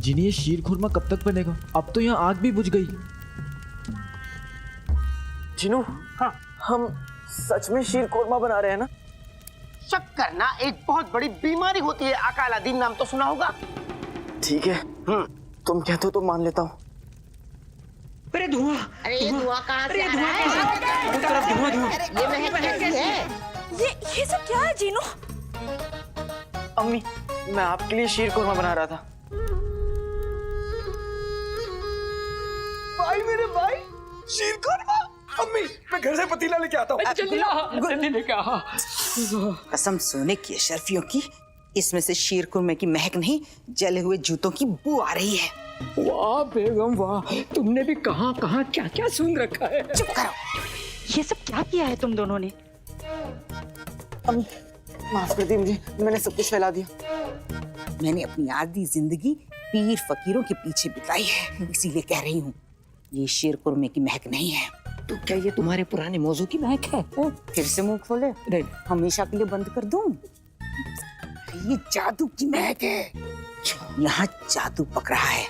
जिन्हें ये शीर खुरमा कब तक बनेगा? अब तो यहाँ आग भी बुझ गई। जिनू, हाँ, हम सच में शीर खुरमा बना रहे हैं ना? शक करना एक बहुत बड़ी बीमारी होती है। अकाला दिन नाम तो सुना होगा। ठीक है, तुम कहते हो तो मान लेता हूँ। अरे धुआं! अरे धुआं कहाँ से आ रहा है? हर तरफ धुआं धुआं। ये महक कैसी है? ये सब क्या है जीनू? अम्मी, मैं आपके लिए शीर खुरमा बना रहा था। भाई मेरे भाई, शीर खुरमा! अम्मी, मैं घर से पतीला लेके आता हूँ। जल्दी लेके आ। कसम सोने की अशरफियों की, इसमें से शीर खुरमे की महक नहीं, जले हुए जूतों की बू आ रही है। वाह बेगम वाह, तुमने भी कहाँ कहाँ क्या क्या सुन रखा है। चुप करो। ये सब क्या किया है तुम दोनों ने? अम्मी, माफ कर दी मुझे, मैंने सब कुछ फैला दिया। मैंने अपनी आधी जिंदगी पीर फकीरों के पीछे बिताई है, इसीलिए कह रही हूँ ये शीर खुरमे की महक नहीं है। तो क्या ये तुम्हारे पुराने मौजू की महक है? फिर से मुंह खोले, नहीं। हमेशा के लिए बंद कर दूं? ये जादू की महक है, यहाँ जादू पक रहा है।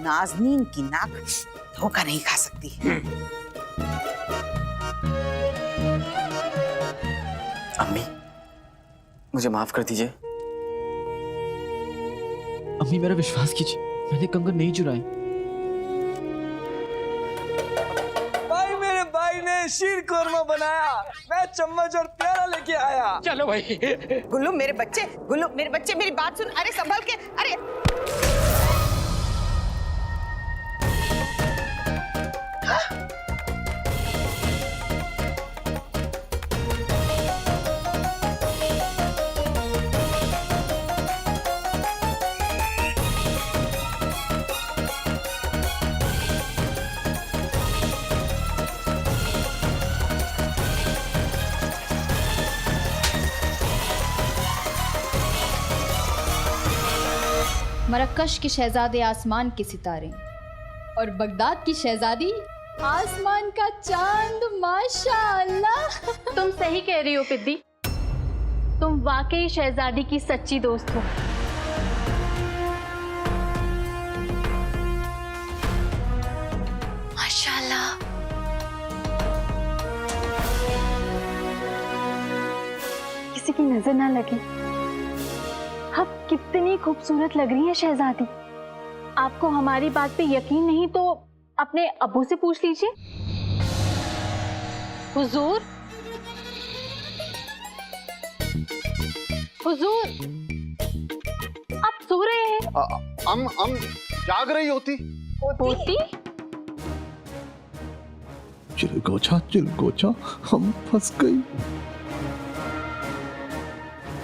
नाज़नीन की नाक धोखा नहीं खा सकती। अम्मी, मुझे माफ कर दीजिए। अम्मी मेरा विश्वास कीजिए, मैंने कंगन नहीं चुराए। भाई मेरे भाई ने शीर खुरमा बनाया, मैं चम्मच और प्याला लेके आया। चलो भाई। गुल्लू मेरे बच्चे मेरी बात सुन। अरे संभल के, अरे मरकश के शहजादे आसमान के सितारे और बगदाद की शहजादी आसमान का चांद। माशाअल्लाह। तुम सही कह रही हो पिद्दी, तुम वाकई शहजादी की सच्ची दोस्त हो। माशाल्लाह। किसी की नजर ना लगे, अब कितनी खूबसूरत लग रही है शहजादी। आपको हमारी बात पे यकीन नहीं तो अपने अब्बू से पूछ लीजिए। हुजूर, हुजूर, आप सो रहे हैं? हम जाग रही होती। चिलगोचा हम फंस गई।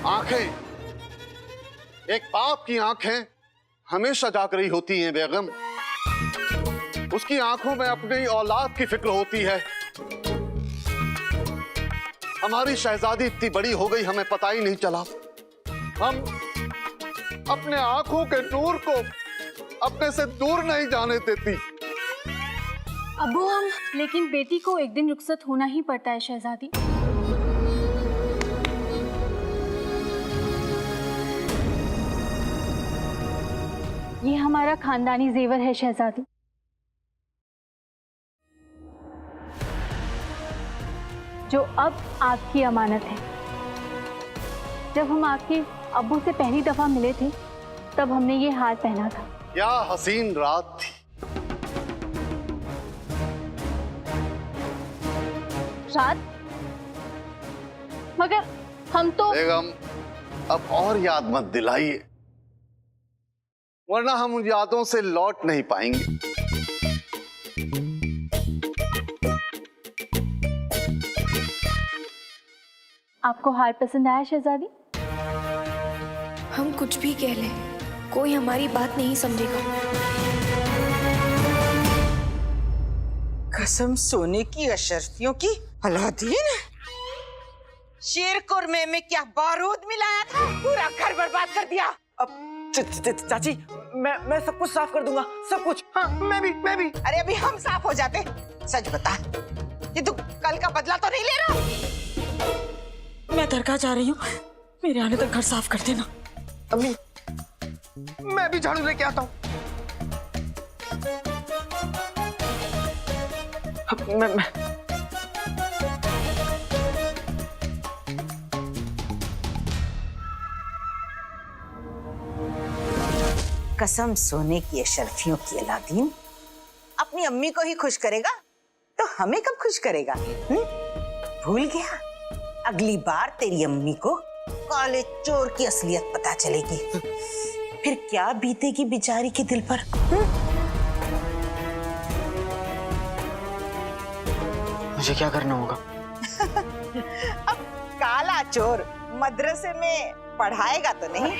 आंखें, एक बाप की आंखें हमेशा जाग रही होती हैं बेगम। उसकी आंखों में अपनी औलाद की फिक्र होती है। हमारी शहजादी इतनी बड़ी हो गई, हमें पता ही नहीं चला। हम अपने आंखों के नूर को अपने से दूर नहीं जाने देती। अब्बू, हम लेकिन बेटी को एक दिन रुखसत होना ही पड़ता है शहजादी। ये हमारा खानदानी जेवर है शहजादी। जो अब आपकी अमानत है। जब हम आपके अब्बू से पहली दफा मिले थे तब हमने ये हार पहना था। क्या हसीन रात थी। रात? मगर हम तो बेगम, अब और याद मत दिलाइए, वरना हम उन यादों से लौट नहीं पाएंगे। आपको हार पसंद आया शहजादी? हम कुछ भी कह लें, कोई हमारी बात नहीं समझेगा। कसम सोने की अशरफियों की। अलादीन, शीर खुरमे में क्या बारूद मिलाया था, पूरा घर बर्बाद कर दिया। अब चाची, मैं सब कुछ साफ कर दूंगा, सब कुछ। हाँ, मैं भी। अरे अभी हम साफ हो जाते। सच बता, ये तू कल का बदला तो नहीं ले रहा? मैं दरगाह जा रही हूँ, मेरे आने तक घर साफ कर देना। अम्मी, मैं भी झाड़ू लेके आता हूँ। मैं कसम सोने की अशरफियों की अलादीन, अपनी अम्मी को ही खुश करेगा तो हमें कब खुश करेगा? भूल गया? अगली बार तेरी अम्मी को काले चोर की असलियत पता चलेगी, फिर क्या बीतेगी बेचारी के दिल पर? मुझे क्या करना होगा? अब काला चोर मदरसे में पढ़ाएगा तो नहीं,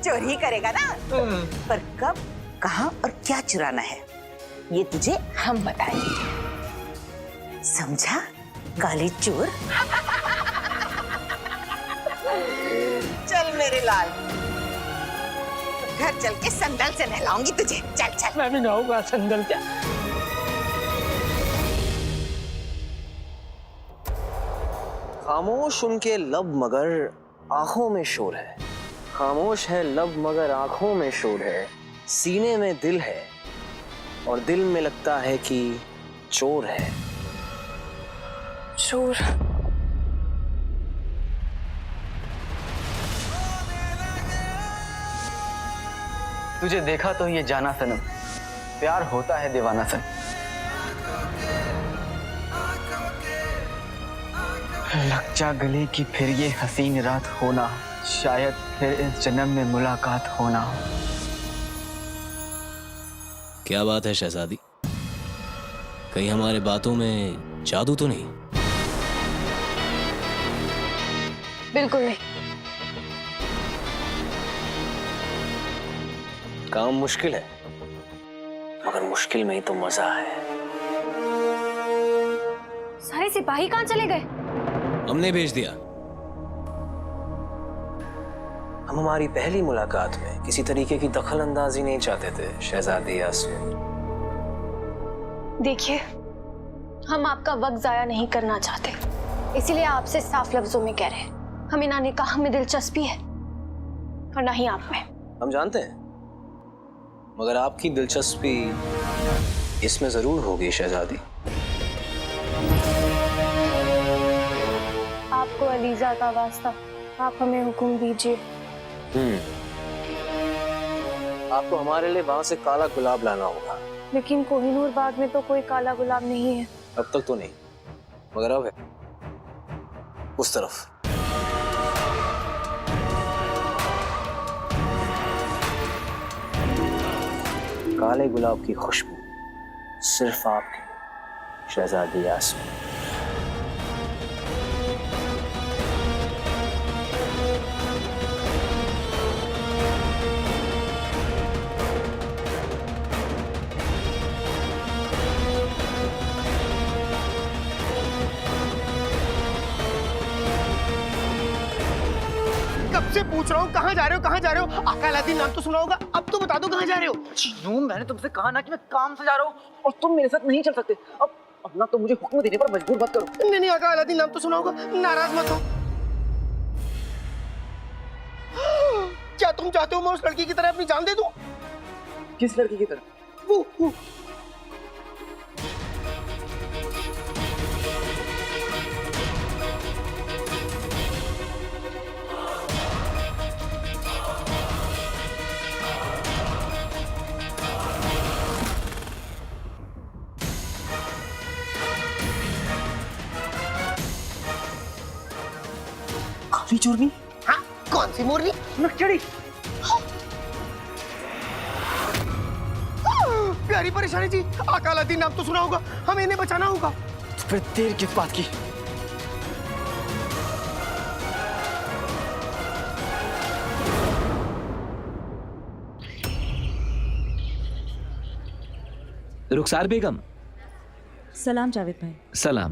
चोरी करेगा ना। पर कब, कहां और क्या चुराना है ये तुझे हम बताएंगे, समझा काले चोर? चल मेरे लाल, घर चल के संदल से नहलाऊंगी तुझे। चल चल। मैं भी नहाऊंगा संदल से। खामोश उनके लब मगर आंखों में शोर है, खामोश है लब मगर आंखों में शोर है, सीने में दिल है और दिल में लगता है कि चोर है। चोर? तुझे देखा तो ये जाना सनम, प्यार होता है दीवाना सन। लग जा गले की फिर ये हसीन रात होना, शायद फिर इस जन्म में मुलाकात होना। क्या बात है शहजादी, कहीं हमारे बातों में जादू तो नहीं? बिल्कुल नहीं। काम मुश्किल है मगर मुश्किल में ही तो मजा है। सारे सिपाही कहाँ चले गए? हमने भेज दिया। हम हमारी पहली मुलाकात में किसी तरीके की दखल अंदाजी नहीं चाहते थे शहजादी यास्मीन। देखिए, हम आपका वक्त जाया नहीं करना चाहते, इसीलिए आपसे साफ लफ्जों में कह रहे हैं, हमें ना निकाह में दिलचस्पी है और ना ही आप में। हम जानते हैं, मगर आपकी दिलचस्पी इसमें जरूर होगी शहजादी। आपको अलीजा का वास्ता, आप हमें हुक्म दीजिए। आपको हमारे लिए वहां से काला गुलाब लाना होगा। लेकिन कोहिनूर बाग में तो कोई काला गुलाब नहीं है। अब तक तो नहीं, मगर अब है उस तरफ। काले गुलाब की खुशबू सिर्फ आपकी शहजादी यास्मीन। से पूछ रहा हूँ कहाँ जा रहे हो, कहाँ जा रहे हो? आका अलादीन नाम तो सुना होगा, अब तो बता दो कहाँ जा रहे हो? चीनू, मैंने तुमसे कहा ना कि मैं काम से जा रहा हूँ और तुम मेरे साथ नहीं चल सकते। अब ना तो मुझे हुक्म देने पर मजबूर मत करो। नहीं, आका अलादीन नाम तो सुना होगा, नाराज मत हो। क्या तुम चाहते हो मैं उस लड़की की तरह अपनी जान दे दूं? किस लड़की की तरह? वो चोरनी? हाँ, कौन सी मोरनी? नक्चड़ी। प्यारी परेशानी जी, आका अलादीन नाम तो सुना होगा, हमें इन्हें बचाना होगा। तो फिर देर किस बात की? रुखसार बेगम। सलाम जावेद भाई। सलाम,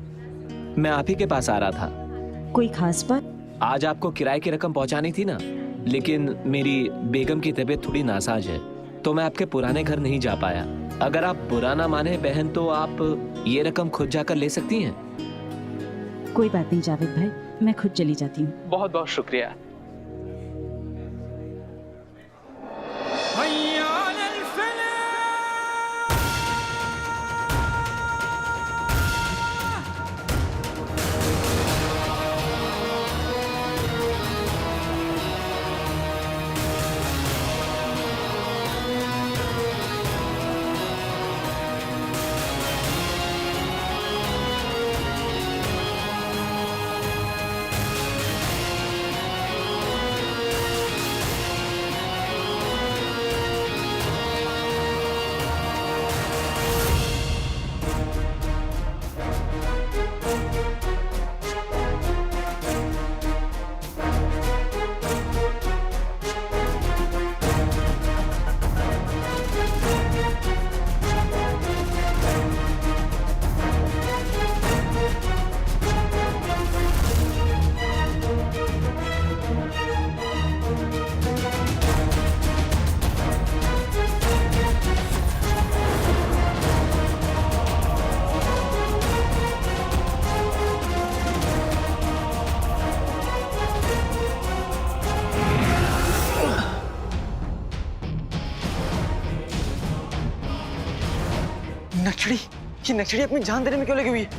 मैं आप ही के पास आ रहा था। कोई खास बात? आज आपको किराए की रकम पहुंचानी थी ना, लेकिन मेरी बेगम की तबीयत थोड़ी नासाज है तो मैं आपके पुराने घर नहीं जा पाया। अगर आप बुरा ना माने बहन तो आप ये रकम खुद जाकर ले सकती हैं। कोई बात नहीं जावेद भाई, मैं खुद चली जाती हूँ। बहुत बहुत शुक्रिया। कि नक्सली अपनी जान देने में क्यों लगी हुई है?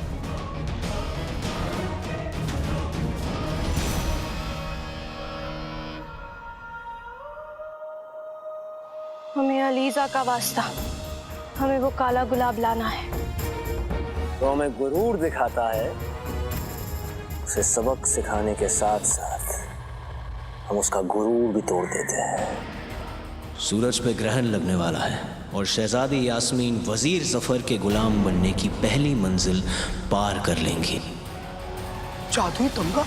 हमें अलीजा का वास्ता, हमें वो काला गुलाब लाना है। तो हमें गुरूर दिखाता है, उसे सबक सिखाने के साथ साथ हम उसका गुरूर भी तोड़ देते हैं। सूरज पे ग्रहण लगने वाला है और शहजादी यास्मीन वजीर जफर के गुलाम बनने की पहली मंजिल पार कर लेंगी। जादुई तमगा?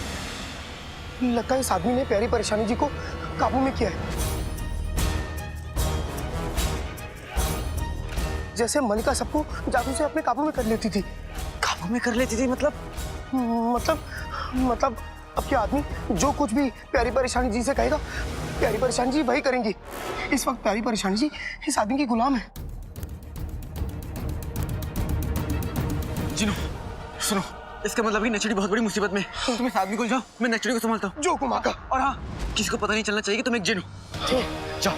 लगता है इस आदमी ने प्यारी परेशानी जी को काबू में किया है। जैसे मलिका सबको जादू से अपने काबू में कर लेती थी। काबू में कर लेती थी मतलब? मतलब अब क्या आदमी जो कुछ भी प्यारी परेशानी जी से कहेगा, प्यारी परेशानी जी वही करेंगी। इस वक्त प्यारी परेशानी जी इस आदमी की गुलाम है। जिनो, सुनो, इसका मतलब कि नचड़ी बहुत बड़ी मुसीबत में है। तुम इस आदमी को जाओ, मैं नचड़ी को संभालता हूँ। जो कुमाका। और हाँ, किसी को पता नहीं चलना चाहिए कि तुम एक जिन हो। ठीक, जाओ।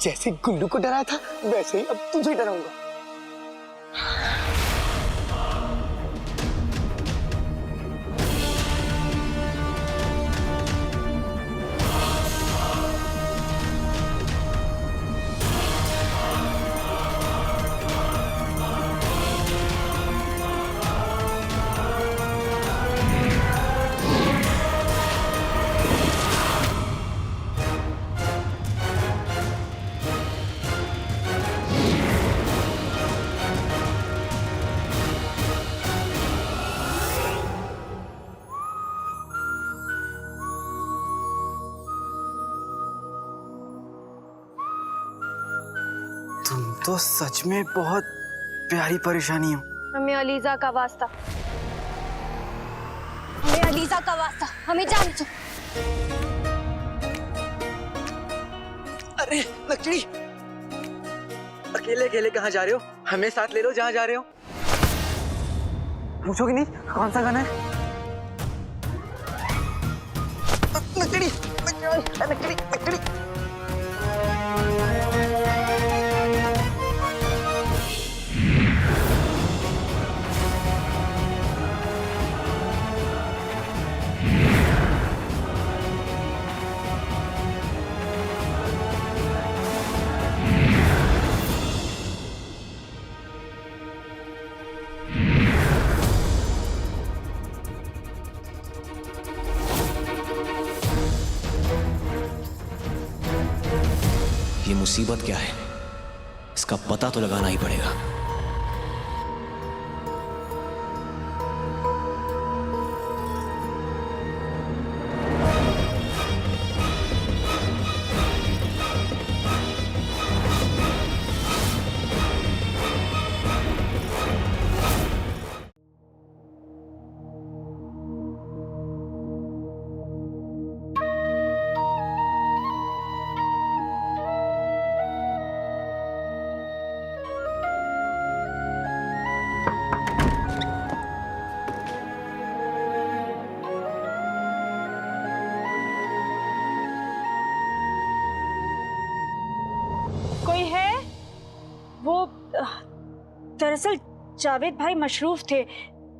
जैसे गुल्लू को डराया था, वैसे ही अब तुझे डराऊंगा। तुम तो सच में बहुत प्यारी परेशानी हो। हमें अलीजा का वास्ता, हमें अलीजा का वास्ता, हमें जान दो। अरे नक्सली, अकेले अकेले कहाँ जा रहे हो? हमें साथ ले लो जहाँ जा रहे हो। पूछोगे नहीं कौन सा गाना है? नक्सली, नक्सली, नक्सली। ये मुसीबत क्या है, इसका पता तो लगाना ही पड़ेगा। कोई है? वो दरअसल जावेद भाई मशरूफ थे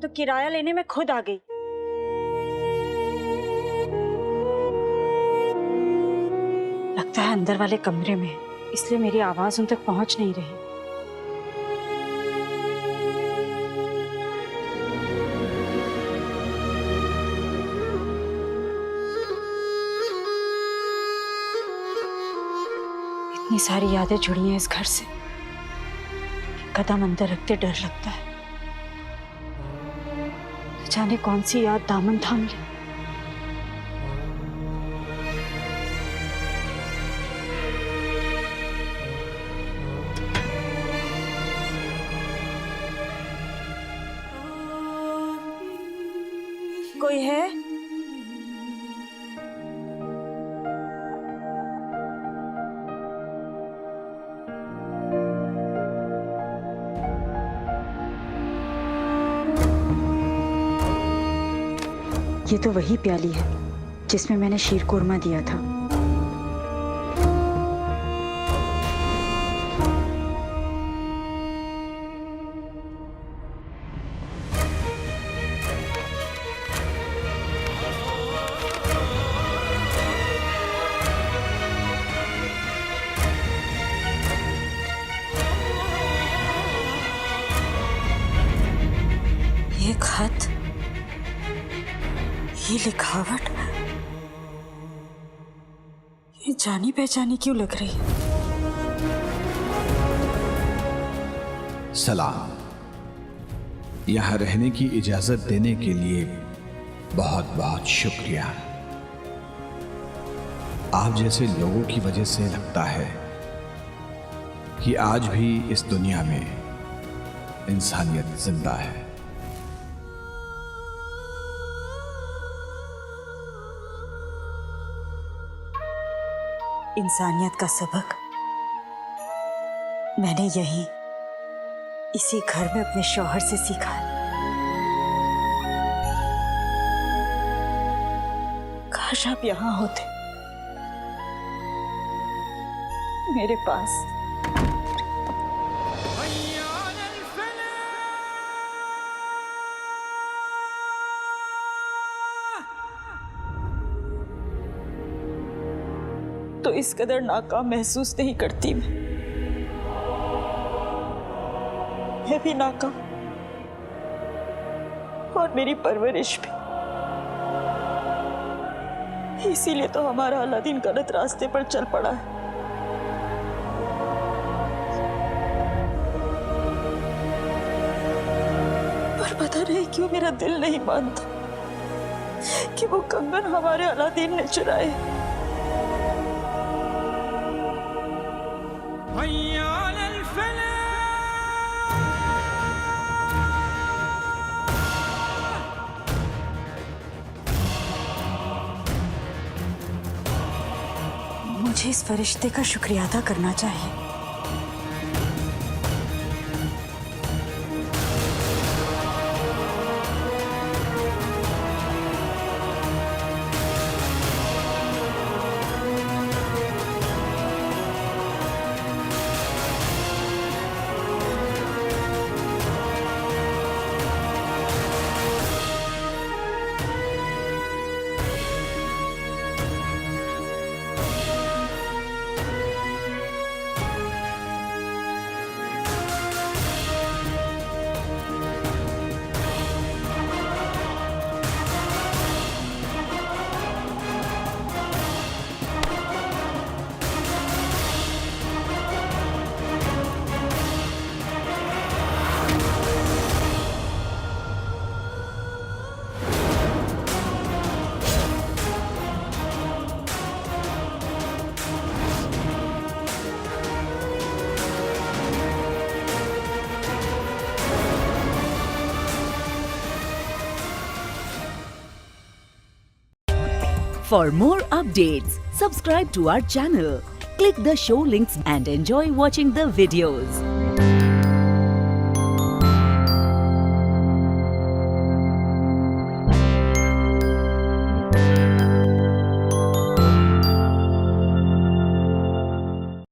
तो किराया लेने में खुद आ गई। लगता है अंदर वाले कमरे में, इसलिए मेरी आवाज उन तक पहुंच नहीं रही। इतनी सारी यादें जुड़ी हैं इस घर से, कदम अंदर रखते डर लगता है। न जाने कौन सी याद दामन थाम ले। कोई है? ये तो वही प्याली है जिसमें मैंने शीर कोरमा दिया था। ये खत, ये लिखावट, ये जानी पहचानी क्यों लग रही है? सलाम। यहाँ रहने की इजाजत देने के लिए बहुत बहुत शुक्रिया। आप जैसे लोगों की वजह से लगता है कि आज भी इस दुनिया में इंसानियत जिंदा है। इंसानियत का सबक मैंने यहीं इसी घर में अपने शौहर से सीखा है। काश आप यहां होते मेरे पास। तो इस कदर नाकाम महसूस नहीं करती मैं भी नाकाम, और मेरी परवरिश भी। इसीलिए तो हमारा अलादीन गलत रास्ते पर चल पड़ा है। पर पता नहीं क्यों मेरा दिल नहीं मानता कि वो कंगन हमारे अलादीन ने चुराए। मुझे इस फरिश्ते का शुक्रिया अदा करना चाहिए। For more updates, subscribe to our channel, click the show links and enjoy watching the videos.